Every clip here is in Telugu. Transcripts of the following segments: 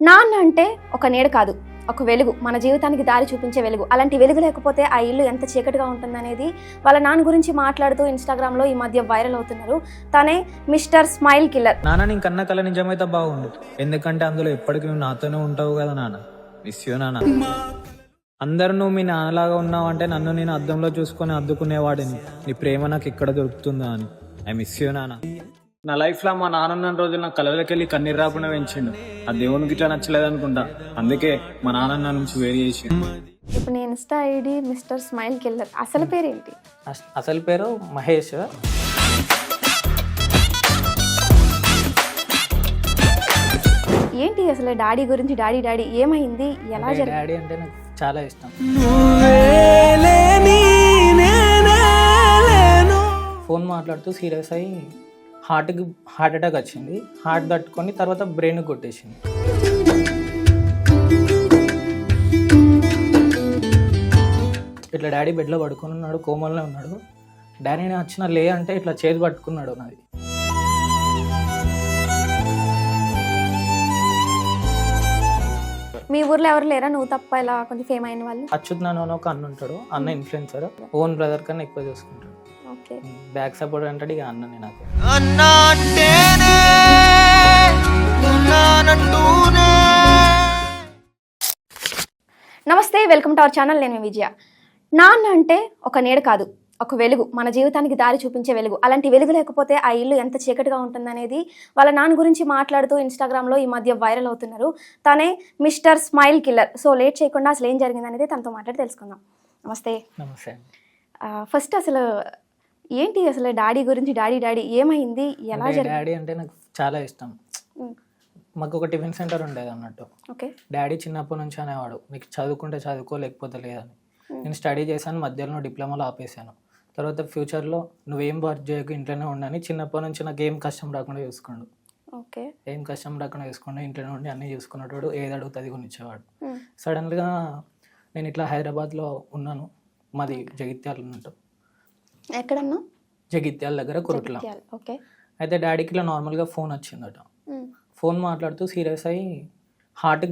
నాన్న అంటే ఒక నీడ కాదు, ఒక వెలుగు, మన జీవితానికి దారి చూపించే వెలుగు. అలాంటి వెలుగు లేకపోతే ఆ ఇల్లు ఎంత చీకటిగా ఉంటుందనేది వాళ్ళ నాన్న గురించి మాట్లాడుతూ ఇన్స్టాగ్రామ్లో ఈ మధ్య వైరల్ అవుతున్నారు. తనే మిస్టర్ స్మైల్ కిల్లర్. నాన్న నీ కన్న కళ నిజమైతే బాగుండు, ఎందుకంటే అందులో ఎప్పటికీ నువ్వు నాతోనే ఉంటావు కదా నాన్న. మిస్ యూ నాన్న. అందరు నువ్వు మీ నాన్నలాగా ఉన్నావు అంటే నన్ను నేను అద్దంలో చూసుకొని అద్దుకునేవాడిని. నీ ప్రేమ నాకు ఇక్కడ దొరుకుతుందా అని. ఐ మిస్ యూ నాన్న. నా లైఫ్ లో మా నాన్న ఉన్న రోజు నా కళ్ళకి వెళ్ళి కన్నీరు రాకుండా పెంచిండు. ఆ దేవునికి ఇట్లా నచ్చలేదు అనుకుంటా, అందుకే మా నాన్న నా నుంచి వేరు చేసి. ఇప్పుడు నీ Insta ID mister smile killer, అసలు పేరేంటి? అసలు పేరు మహేష్. ఏంటి అసలు డాడీ గురించి? డాడీ డాడీ ఏమైంది, ఎలా జరిగింది? డాడీ అంటే నాకు చాలా ఇష్టం. ఫోన్ మాట్లాడుతూ సీరియస్ అయ్యి హార్ట్ అటాక్ వచ్చింది. హార్ట్ తట్టుకొని తర్వాత బ్రెయిన్ కొట్టేసింది. ఇట్లా డాడీ బెడ్లో పడుకొని ఉన్నాడు, కోమల్నే ఉన్నాడు. డాడీని వచ్చిన లే అంటే ఇట్లా చేతి పట్టుకున్నాడు నాది. మీ ఊర్లో ఎవరు లేరా నువ్వు తప్ప ఇలా కొంచెం ఫేమ్ అయిన వాళ్ళు? అచ్యుత్ నాన్న ఒక అన్న ఉంటాడు, అన్న ఇన్ఫ్లుయెన్సర్, ఓన్ బ్రదర్ కన్నా ఎక్కువ చూసుకుంటాడు. ఓకే, బ్యాక్ సపోర్ట్ అంటాడు ఇక అన్నని నాకు. నమస్తే, వెల్కమ్ టు అవర్ ఛానల్. నేను మీ విజయ. నాన్న అంటే ఒక నీడ కాదు, ఒక వెలుగు, మన జీవితానికి దారి చూపించే వెలుగు. అలాంటి వెలుగు లేకపోతే ఆ ఇల్లు ఎంత చీకటిగా ఉంటుందనేది వాళ్ళ నాన్న గురించి మాట్లాడుతూ ఇన్స్టాగ్రామ్లో ఈ మధ్య వైరల్ అవుతున్నారు. తనే mister smile killer. So late చేయకుండా అసలు ఏం జరిగింది అనేది తనతో మాట్లాడి తెలుసుకుందాం. నమస్తే. నమస్తే. ఫస్ట్ అసలు ఏంటి అసలు డాడీ గురించి? డాడీ డాడీ ఏమైంది, ఎలా జరిగింది? డాడీ అంటే నాకు చాలా ఇష్టం. మాకు ఒక టిఫిన్ సెంటర్ ఉండేది అన్నట్టు. ఓకే. డాడీ చిన్నప్పటి నుంచి అనేవాడు, నీకు చదువుకుంటే చదువుకో లేకపోతే లేదని. నేను స్టడీ చేశాను, మధ్యలో డిప్లొమాలో ఆపేశాను. తర్వాత ఫ్యూచర్లో నువ్వేం వర్క్ చేయకు, ఇంట్లోనే ఉండని. చిన్నప్పటి నుంచి నాకు ఏం కష్టం రాకుండా చూసుకోండు. ఓకే. ఏం కష్టం రాకుండా చూసుకోండి, ఇంట్లోనే ఉండి అన్నీ చూసుకునేటోడు, ఏది అడుగుతుంది కొనిచ్చేవాడు. సడన్గా నేను ఇట్లా హైదరాబాద్లో ఉన్నాను, మాది జగిత్యాల ఉన్నట్టు. ఎక్కడన్నా? జగిత్యాల దగ్గర కురుట్ల. ఓకే. అయితే డాడీకి ఇలా నార్మల్గా ఫోన్ వచ్చిందట. ఫోన్ మాట్లాడుతూ సీరియస్ అయ్యి హార్ట్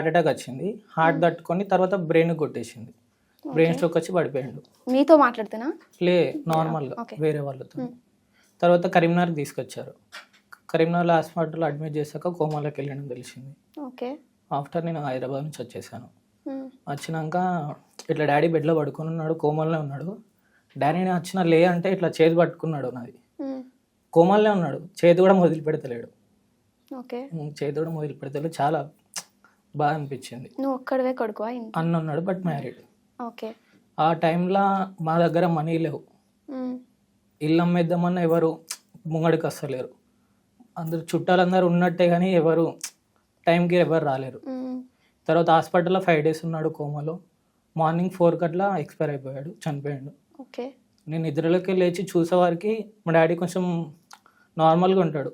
అటాక్ వచ్చింది. హార్ట్ తట్టుకొని తర్వాత బ్రెయిన్ కొట్టేసింది. బ్రెయిన్ స్ట్రోక్ వచ్చి పడిపోయాడు. మీతో మాట్లాడుతున్నా? లే, నార్మల్గా వేరే వాళ్ళతో. తర్వాత కరీంనగర్కి తీసుకొచ్చారు. కరీంనగర్ హాస్పిటల్లో అడ్మిట్ చేశాక కోమాలోకి వెళ్ళడం తెలిసింది. ఓకే. ఆఫ్టర్ నేను హైదరాబాద్ నుంచి వచ్చేసాను. వచ్చినాక ఇట్లా డాడీ బెడ్లో పడుకొని ఉన్నాడు, కోమాలోనే ఉన్నాడు. డాడీని వచ్చిన లే అంటే ఇట్లా చేతి పట్టుకున్నాడు నాది. కోమాలనే ఉన్నాడు, చేతి కూడా మొదలు పెడతలేడు. ఓకే. చేతి కూడా మొదలు పెడతలేడు. చాలా బాగా అనిపించింది. నువ్వు ఒక్కడవే కొడుకువా? అన్న ఉన్నాడు, బట్ మ్యారీడ్. ఓకే. ఆ టైంలో మా దగ్గర మనీ లేవు. ఇల్లు అమ్మేద్దామన్నా ఎవరు ముంగడికి వస్తలేరు. అందరు చుట్టాలందరూ ఉన్నట్టే కానీ ఎవరు టైంకి ఎవరు రాలేరు. తర్వాత హాస్పిటల్లో 5 days ఉన్నాడు కోమాలో. మార్నింగ్ 4 గంటల ఎక్స్పైర్ అయిపోయాడు, చనిపోయాడు. ఓకే. నేను నిద్రలోకి లేచి చూసేవారికి మా డాడీ కొంచెం నార్మల్గా ఉంటాడు,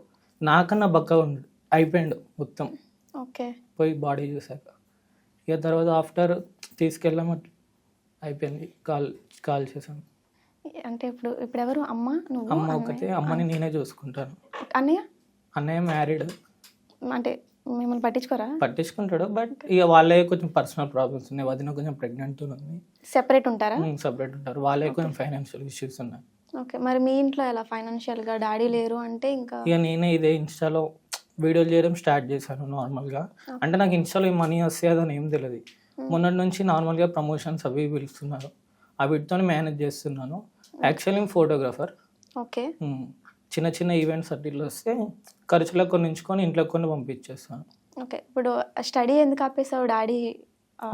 నాకన్నా బక్కగా ఉన్నాడు, అయిపోయాడు మొత్తం. ఓకే. పోయి బాడీ చూసాక ఇక తర్వాత ఆఫ్టర్ తీసుకెళ్ళాము, అయిపోయింది. కాల్ చేశాను. అంటే ఇప్పుడు ఎవరు? అమ్మ? నువ్వు? అమ్మ ఒకతే. అమ్మని నేనే చూసుకుంటాను. అన్నయ్య? అన్నయ్య మ్యారీడ్. అంటే మిమ్మల్ని పట్టించుకోరా? పట్టించుకుంటాడు, బట్ ఇక వాళ్ళే కొంచెం పర్సనల్ ప్రాబ్లమ్స్ ఉన్నాయి. వదిన కొంచెం ప్రెగ్నెంట్ ఉంది. సెపరేట్ ఉంటారా? సపరేట్ ఉంటారు. వాళ్ళే కొంచెం ఫైనాన్షియల్ ఇష్యూస్ ఉన్నాయి. ఓకే. మరి మీ ఇంట్లో ఎలా ఫైనాన్షియల్గా? డాడీ లేరు అంటే ఇంకా ఇక నేనే ఇదే ఇన్స్టాలో వీడియోలు చేయడం స్టార్ట్ చేశాను నార్మల్గా. అంటే నాకు ఇన్స్టాలో మనీ వస్తాయి అని ఏం తెలియదు. మొన్నటి నుంచి నార్మల్గా ప్రమోషన్స్ అవి పిలుస్తున్నారు, వీటితో మేనేజ్ చేస్తున్నాను. Actually photographer. ఓకే. చిన్న చిన్న ఈవెంట్స్ అట్లా వస్తే ఖర్చులకు కొన్ని ఉంచుకొని ఇంట్లో కొన్ని పంపించేస్తాను. ఓకే. ఇప్పుడు స్టడీ ఎందుకు ఆపేసావు? డాడీ?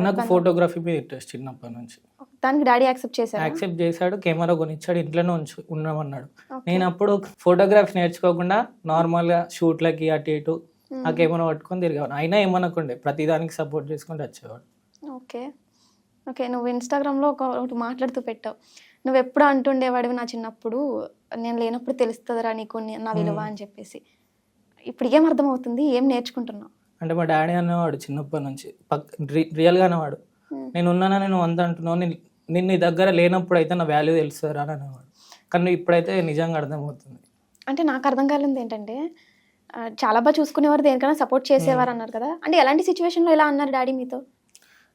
నాకు ఫోటోగ్రఫీ మీద ఇంట్రెస్ట్ చిన్నప్పటి నుంచి. దానికి డాడీ యాక్సెప్ట్ చేశాడు? యాక్సెప్ట్ చేశాడు, కెమెరా కొనిచ్చాడు, ఇంట్లోనే ఉండమన్నాడు. నేను అప్పుడు ఫోటోగ్రఫీ నేర్చుకోకుండా నార్మల్గా షూట్లకి అటు ఇటు ఆ కెమెరా పట్టుకొని తిరిగేవాడు. అయినా ఏమనకుండే, ప్రతిదానికి సపోర్ట్ చేసుకుంటూ వచ్చేవాడు. ఓకే. ఓకే. నువ్వు ఇన్స్టాగ్రామ్లో ఒకటి మాట్లాడుతూ పెట్టావు, నువ్వు ఎప్పుడు అంటుండేవాడివి నా చిన్నప్పుడు, నేను లేనప్పుడు తెలుస్తుందిరా నీకు నా విలువ అని చెప్పేసి. ఇప్పుడు ఏం అర్థమవుతుంది, ఏం నేర్చుకుంటున్నావు? అంటే మా డాడీ అనేవాడు చిన్నప్పటి నుంచి, రియల్గా అనేవాడు, నేను ఉన్నానా, నేను అంత అంటున్నావు, నేను నీ దగ్గర లేనప్పుడు అయితే నా వాల్యూ తెలుస్తుందిరా అని అనేవాడు. కానీ ఇప్పుడైతే నిజంగా అర్థమవుతుంది. అంటే నాకు అర్థం కాలేదు ఏంటంటే చాలా బాగా చూసుకునేవారు, దేనికైనా సపోర్ట్ చేసేవారు అన్నారు కదా. అంటే ఎలాంటి సిచ్యువేషన్లో ఇలా అన్నారు డాడీ మీతో?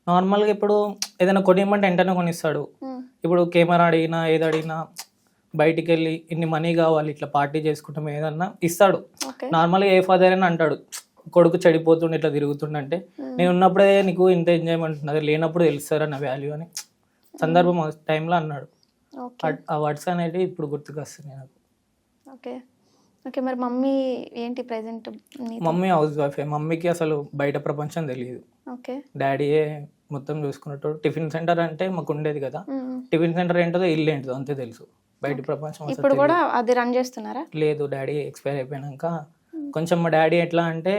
నార్మల్గా ఇప్పుడు ఏదైనా కొనివ్వమంటే వెంటనే కొనిస్తాడు. ఇప్పుడు కెమెరా అడిగినా ఏది అడిగినా బయటికి వెళ్ళి ఇన్ని మనీ కావాలి ఇట్లా పార్టీ చేసుకుంటాం ఏదన్నా ఇస్తాడు. ఓకే. నార్మల్గా ఏ ఫాదర్ అయినా అంటాడు కొడుకు చెడిపోతుండే ఇట్లా తిరుగుతుండంటే నేను ఉన్నప్పుడే నీకు ఇంత ఎంజాయ్మెంట్ ఉన్నది, లేనప్పుడు తెలుస్తారా నా వాల్యూ అని సందర్భం టైంలో అన్నాడు. ఓకే. ఆ వర్డ్స్ అనేవి ఇప్పుడు గుర్తుకొస్తున్నాయి నాకు. ఓకే. ఓకే. మరి మమ్మీ ఏంటి ప్రెసెంట్? మమ్మీ హౌస్ వైఫే. మమ్మీకి అసలు బయట ప్రపంచం తెలియదు. ఓకే. డాడీయే మొత్తం చూసుకున్నట్టు. టిఫిన్ సెంటర్ అంటే మాకు ఉండేది కదా, టిఫిన్ సెంటర్ ఏంటో ఇల్లు ఏంటో అంతే తెలుసు, బయట ప్రపంచం అసలు ఇప్పుడు కూడా అది రన్ చేస్తున్నారా? లేదు, డాడీ ఎక్స్పైర్ అయిపోయినాక కొంచెం మా డాడీ ఎట్లా అంటే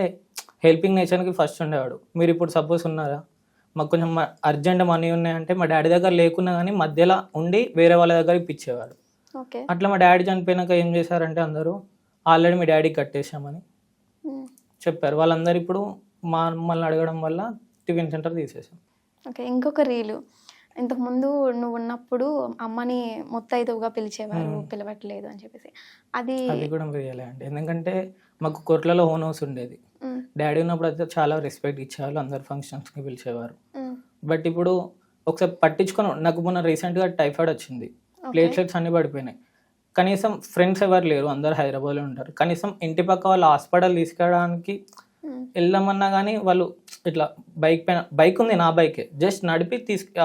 హెల్పింగ్ నేచర్కి ఫస్ట్ ఉండేవాడు. మీరు ఇప్పుడు సపోజ్ ఉన్నారా, మాకు కొంచెం అర్జెంట్ మనీ ఉన్నాయంటే మా డాడీ దగ్గర లేకున్నా కానీ మధ్యలో ఉండి వేరే వాళ్ళ దగ్గర ఇప్పించేవాడు. ఓకే. అట్లా మా డాడీ చనిపోయినాక ఏం చేశారంటే అందరూ ఆల్రెడీ మీ డాడీకి కట్టేశామని చెప్పారు. వాళ్ళందరూ ఇప్పుడు మమ్మల్ని అడగడం వల్ల టిఫిన్ సెంటర్ తీసేసాం. ఓకే. ఇంకొక రీలు, ఇంతకుముందు నువ్వు ఉన్నప్పుడు అమ్మని ముత్తైదువుగా పిలిచేవారు, పిలవట్లేదు అని చెప్పేసి, అది కూడా రియలే అండి. ఎందుకంటే మాకు కోట్లలో ఓన్ హౌస్ ఉండేది. డాడీ ఉన్నప్పుడు అయితే చాలా రెస్పెక్ట్ ఇచ్చేవాళ్ళు, అందరు ఫంక్షన్స్కి పిలిచేవారు. బట్ ఇప్పుడు ఒకసారి పట్టించుకొని, నాకు మొన్న రీసెంట్గా టైఫాయిడ్ వచ్చింది, ప్లేట్లెట్స్ అన్నీ పడిపోయినాయి. కనీసం ఫ్రెండ్స్ ఎవరు లేరు, అందరు హైదరాబాద్లో ఉంటారు. కనీసం ఇంటి పక్క వాళ్ళు హాస్పిటల్ తీసుకెళ్ళడానికి వెళ్దామన్నా కానీ వాళ్ళు ఇట్లా బైక్ పైన, బైక్ ఉంది నా బైకే, జస్ట్ నడిపి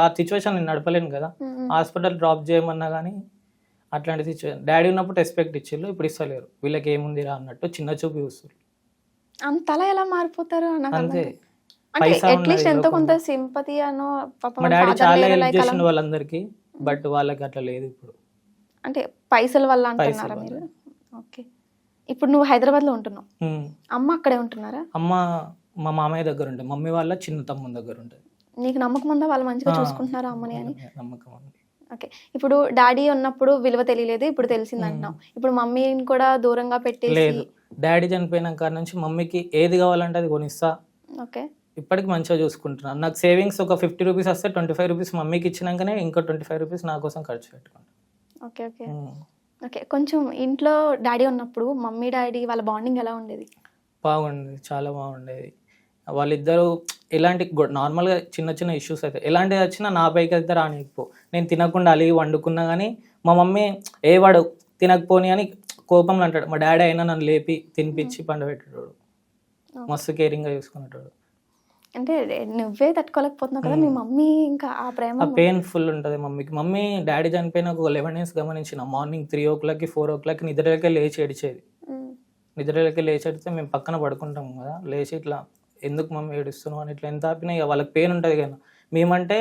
ఆ సిచ్యువేషన్ నేను నడపలేను కదా, హాస్పిటల్ డ్రాప్ చేయమన్నా కానీ అట్లాంటి సిచ్యువేషన్. డాడీ ఉన్నప్పుడు రెస్పెక్ట్ ఇచ్చిళ్ళు, ఇప్పుడు ఇస్తలేరు. వీళ్ళకి ఏముందిరా అన్నట్టు చిన్న చూపు చూస్తారు. అంతలా ఎలా మారిపోతారు? అంతే. అట్లీస్ట్ ఎంతో కొంత సింపతి అనో. మా డాడీ చాలా హెల్ప్ చేసిన వాళ్ళందరికీ, బట్ వాళ్ళకి అట్లా లేదు ఇప్పుడు. అంటే పైసల వల్ల అంటున్నారా మీరు? ఓకే. ఇప్పుడు నువ్వు హైదరాబాద్లో ఉంటున్నావు, అమ్మ అక్కడే ఉంటున్నారా? అమ్మ మా మామయ్య దగ్గర ఉంటుంది, మమ్మీ వాళ్ళ చిన్న తమ్ముని దగ్గర ఉంటుంది. నీకు నమ్మకం ఉందా వాళ్ళు మంచిగా చూసుకుంటున్నారా అమ్మని అని? నమ్మకం ఉంది. ఓకే. ఇప్పుడు డాడీ ఉన్నప్పుడు విలువ తెలియలేదు, ఇప్పుడు తెలిసింది అంటున్నావు. ఇప్పుడు మమ్మీని కూడా దూరంగా పెట్టేసి? లేదు, డాడీ చనిపోయినాక నుంచి మమ్మీకి ఏది కావాలంటే అది కొనిస్తా. ఓకే. ఇప్పటికి మంచిగా చూసుకుంటున్నాను. నాకు సేవింగ్స్ ఒక 50 రూపీస్ వస్తే 25 రూపీస్ మమ్మీకి ఇచ్చినాకనే ఇంకో 25 రూపీస్ నా కోసం ఖర్చు పెట్టుకుంటాను. ఓకే. ఓకే. ఓకే. కొంచెం ఇంట్లో డాడీ ఉన్నప్పుడు మమ్మీ డాడీ వాళ్ళ బాండింగ్ ఎలా ఉండేది? బాగుండేది, చాలా బాగుండేది. వాళ్ళిద్దరూ ఎలాంటి నార్మల్గా చిన్న చిన్న ఇష్యూస్ అయితే ఎలాంటివి వచ్చినా నా పైకి అయితే రానిపో, నేను తినకుండా అలిగి వండుకున్నా కానీ మా మమ్మీ వాడు తినకపోని అని కోపంలో అంటాడు. మా డాడీ అయినా నన్ను లేపి తినిపించి పండబెట్టేటోడు, మస్తు కేరింగ్గా చూసుకునేటోడు. అంటే నువ్వే తట్టుకోలేకపోతున్నావు కదా, మీ మమ్మీ ఇంకా ఆ ప్రేమ పెయిన్ఫుల్ ఉంటుంది మమ్మీకి. మమ్మీ డాడీ చనిపోయిన ఒక 11 years గమనించిన, మార్నింగ్ 3 o'clock 4 o'clock నిద్రలకే లేచి ఏడిచేది. నిద్రలకే లేచి ఏడితే మేము పక్కన పడుకుంటాం కదా, లేచి ఇట్లా ఎందుకు మమ్మీ ఏడుస్తున్నావు అని ఇట్లా ఎంత ఆపినా ఇక వాళ్ళకి పెయిన్ ఉంటుంది కదా. మేమంటే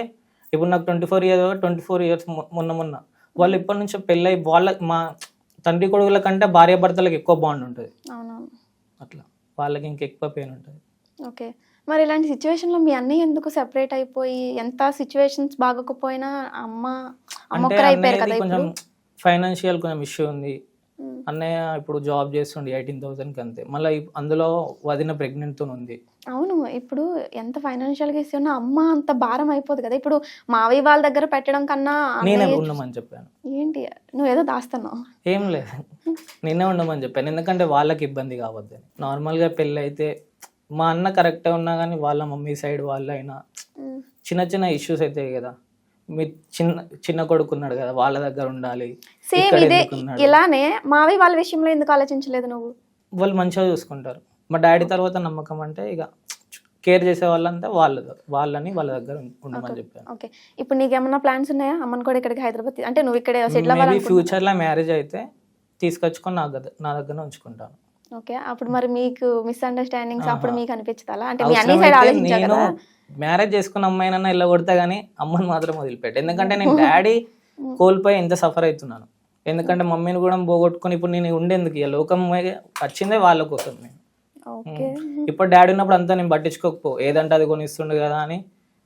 ఇప్పుడు నాకు 24 years మొన్న వాళ్ళు ఇప్పటి నుంచో పెళ్ళై మా తండ్రి కొడుకుల కంటే భార్య భర్తలకు ఎక్కువ బాండ్ ఉంటుంది. అవునవును. అట్లా వాళ్ళకి ఇంకెక్కువ పెయిన్ ఉంటుంది. ఓకే. మరి ఇలాంటి సిచ్యువేషన్లో మీ అన్నయ్య ఎందుకు సెపరేట్ అయిపోయి, ఎంత సిచ్యువేషన్స్ బాగోకపోయినా అమ్మ ఒక్కరే అయిపోయారు కదా? కొంచెం ఫైనాన్షియల్ కొంచెం ఇష్యూ ఉంది. అన్నయ్య ఇప్పుడు జాబ్ చేస్తుండే 18,000కి అంతే, మళ్ళీ అందులో వదిన ప్రెగ్నెంట్తో ఉంది. అవును. ఇప్పుడు ఎంత ఫైనాన్షియల్గా ఇస్తే ఉన్నా అమ్మ అంత భారం అయిపోదు కదా. ఇప్పుడు మావయ్య వాళ్ళ దగ్గర పెట్టడం కన్నా నేనే ఉండమని చెప్పాను. ఏంటి నువ్వు ఏదో దాస్తున్నావు? ఏం లేదు, నేనే ఉండమని చెప్పాను, ఎందుకంటే వాళ్ళకి ఇబ్బంది కావద్దని. నార్మల్గా పెళ్ళి అయితే మా అన్న కరెక్టే ఉన్నా కానీ వాళ్ళ మమ్మీ సైడ్ వాళ్ళు అయినా చిన్న చిన్న ఇష్యూస్ అవుతాయి కదా. మీ చిన్న కొడుకున్నాడు కదా, వాళ్ళ దగ్గర ఉండాలి. సేమ్ ఇదే ఇలానే మావయ్య వాళ్ళ విషయంలో ఎందుకు ఆలోచించలేదు నువ్వు? వాళ్ళు మంచిగా చూసుకుంటారు. మా డాడీ తర్వాత నమ్మకం అంటే ఇక కేర్ చేసే వాళ్ళంతా వాళ్ళని వాళ్ళ దగ్గర ఉండమని చెప్పాను. ఓకే. ఇప్పుడు నీకేమన్నా ప్లాన్స్ ఉన్నాయా అమ్మని కూడా ఇక్కడికి హైదరాబాద్, అంటే నువ్వు ఇక్కడ సెటిల్ అవ్వాలి? ఫ్యూచర్లో మ్యారేజ్ అయితే తీసుకొచ్చుకొని నా దగ్గర ఉంచుకుంటాను. ఓకే. అప్పుడు మరి మీకు మిస్అండర్స్టాండింగ్స్ అప్పుడు మీకు అనిపించదా? అంటే మీ అన్ని సైడ్ ఆలోచించారు కదా. మ్యారేజ్ చేసుకున్న అమ్మాయినన్నా ఇలా కొడతా కానీ అమ్మని మాత్రం వదిలిపెట్టు, ఎందుకంటే నేను డాడీ కోల్పోయి ఎంత సఫర్ అవుతున్నాను. ఎందుకంటే మమ్మీని కూడా పోగొట్టుకుని ఇప్పుడు నేను ఉండేందుకు ఇక లోకం వచ్చిందే వాళ్ళ కోసం. నేను ఇప్పుడు డాడీ ఉన్నప్పుడు అంతా నేను పట్టించుకోకపో, ఏదంటే అది కొనిస్తుండే కదా అని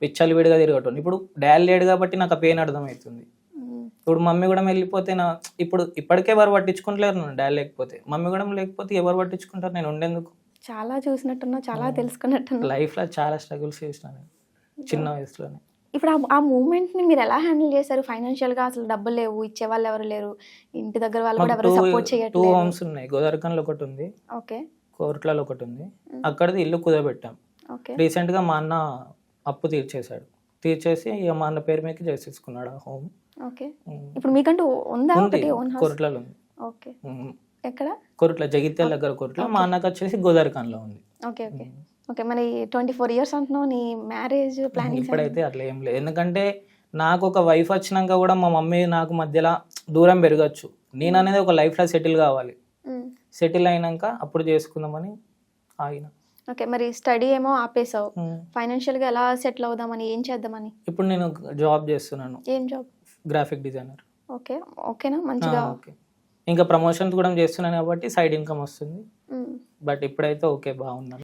విచ్చలు విడిగా తిరగటం. ఇప్పుడు డాడీ లేడు కాబట్టి నాకు ఆ పెయిన్ అర్థమవుతుంది. ఇప్పుడు మమ్మీ కూడా వెళ్ళిపోతే ఇప్పటికే ఎవరు పట్టించుకుంటలేరు నన్ను, డాడీ లేకపోతే. మమ్మీ కూడా లేకపోతే ఎవరు పట్టించుకుంటారు, నేను ఉండేందుకు. చాలా చూసినట్టున్నా, చాలా తెలుసుకున్నట్టున్నా. లైఫ్లో చాలా స్ట్రగుల్స్ చేసినాను చిన్న వయసులోనే. ఇప్పుడు ఆ మూమెంట్ని మీరు ఎలా హ్యాండిల్ చేశారు? ఫైనాన్షియల్గా అసలు డబ్బులు లేవు, ఇచ్చేవాళ్ళు ఎవరు లేరు, ఇంటి దగ్గర వాళ్ళు కూడా ఎవరు సపోర్ట్ చేయట్లేదు. 2 homes ఉన్నాయి, గోదావరికంలో ఒకటి ఉంది, ఓకే, కోర్టులలో ఒకటి ఉంది, అక్కడిది ఇల్లు కుదబెట్టాం. ఓకే. రీసెంట్గా మా అన్న అప్పు తీర్చేశాడు, తీర్చేసి ఇక మా అన్న పేరు మీద చేసేసుకున్నాడు ఆ హోమ్. ఓకే. ఇప్పుడు మీకంటూ ఉందా ఉంది, ఒకటి ఓన్ హౌస్? కోర్టులలో ఉంది. ఓకే. ఎక్కడ? కోర్టులో, జగిత్యాల దగ్గర కోర్టులో. మా అన్నకి వచ్చేసి గోదావరిఖాన్లో ఉంది. ఓకే. ఓకే. ఓకే. మరి 24 ఇయర్స్ అంటున్నావు, నీ మ్యారేజ్ ప్లానింగ్? ఇప్పుడైతే అట్లా ఏం లేదు, ఎందుకంటే నాకు ఒక వైఫ్ వచ్చినాక కూడా మా మమ్మీ నాకు మధ్యలో దూరం పెరగచ్చు. నేను అనేది ఒక లైఫ్లో సెటిల్ కావాలి, సెటిల్ అయినాక అప్పుడు చేసుకుందామని ఆగిన. ఓకే. మరి స్టడీ ఏమో ఆపేసావు, ఫైనాన్షియల్గా ఎలా సెటిల్ అవుదామని, ఏం చేద్దామని? ఇప్పుడు నేను జాబ్ చేస్తున్నాను, ఏం జాబ్? Graphic designer. ఓకే. ఓకేనా? మంచిగా. ఓకే. ఇంకా ప్రమోషన్స్ కూడా చేస్తున్నాను కాబట్టి సైడ్ ఇన్కమ్ వస్తుంది. బట్ ఇప్పుడైతే ఓకే, బాగున్నాను.